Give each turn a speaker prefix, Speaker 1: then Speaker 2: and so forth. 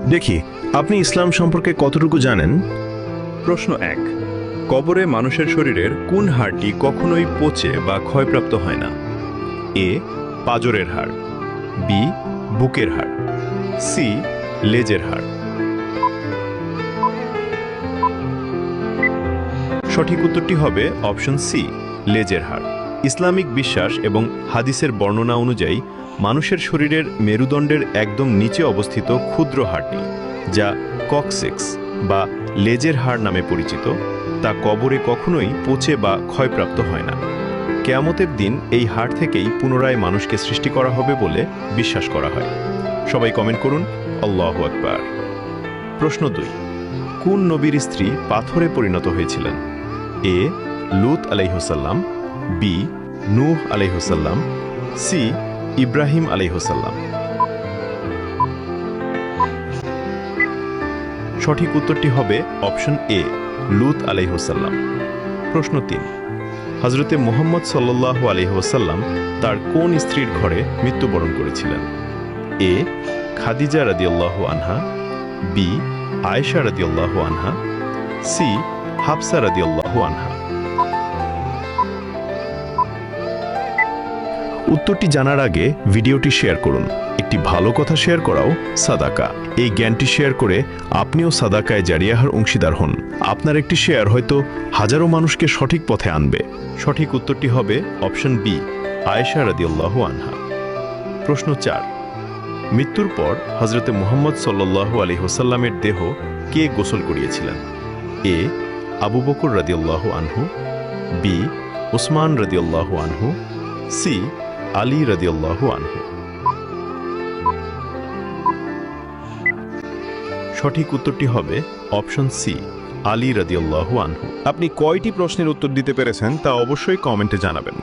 Speaker 1: দেখি আপনি ইসলাম সম্পর্কে কতটুকু জানেন।
Speaker 2: প্রশ্ন 1। কবরে মানুষের শরীরের কোন হাড়টি কখনোই পচে বা ক্ষয়প্রাপ্ত হয় না? এ পাঁজরের হাড়, বি বুকের হাড়, সি লেজের হাড়। সঠিক উত্তরটি হবে অপশন সি লেজের হাড়। ইসলামিক বিশ্বাস এবং হাদিসের বর্ণনা অনুযায়ী মানুষের শরীরের মেরুদণ্ডের একদম নিচে অবস্থিত ক্ষুদ্র হাড়টি, যা কক্সিক্স বা লেজের হাড় নামে পরিচিত, তা কবরে কখনোই পচে বা ক্ষয়প্রাপ্ত হয় না। কিয়ামতের দিন এই হাড় থেকেই পুনরায় মানুষকে সৃষ্টি করা হবে বলে বিশ্বাস করা হয়। সবাই কমেন্ট করুন আল্লাহু আকবার। প্রশ্ন 2। কোন নবীর স্ত্রী পাথরে পরিণত হয়েছিলেন? এ লূত আলাইহিসসালাম, বি নূহ আলাইহিসসালাম, সি ইব্রাহিম আলাইহিসসালাম। সঠিক উত্তরটি হবে অপশন এ লূত আলাইহিসসালাম। প্রশ্ন 3। হযরতে মুহাম্মদ সাল্লাল্লাহু আলাইহি ওয়াসাল্লাম তার কোন স্ত্রীর ঘরে মৃত্যুবরণ করেছিলেন? এ খাদিজা রাদিয়াল্লাহু আনহা, বি আয়েশা রাদিয়াল্লাহু আনহা, সি হাফসা রাদিয়াল্লাহু আনহা। উত্তরটি জানার আগে ভিডিওটি শেয়ার করুন। একটি ভালো কথা শেয়ার করাও সাদাকা। এই জ্ঞানটি শেয়ার করে আপনিও সাদাকায় জারিয়াহার অংশীদার হন। আপনার একটি শেয়ার হয়তো হাজারো মানুষকে সঠিক পথে আনবে। সঠিক উত্তরটি হবে অপশন বি আয়েশা রাদিয়াল্লাহু আনহা। প্রশ্ন 4। মৃত্যুর পর হযরতে মুহাম্মদ সাল্লাল্লাহু আলাইহি ওয়াসাল্লামের দেহ কে গোসল করিয়েছিলেন? এ আবু বকর রাদিয়াল্লাহু আনহু, বি উসমান রাদিয়াল্লাহু আনহু, সি আলী রাদিয়াল্লাহু আনহু। সঠিক উত্তরটি হবে অপশন সি আলী রাদিয়াল্লাহু আনহু।
Speaker 1: আপনি কয়টি প্রশ্নের উত্তর দিতে পেরেছেন তা অবশ্যই কমেন্টে জানাবেন।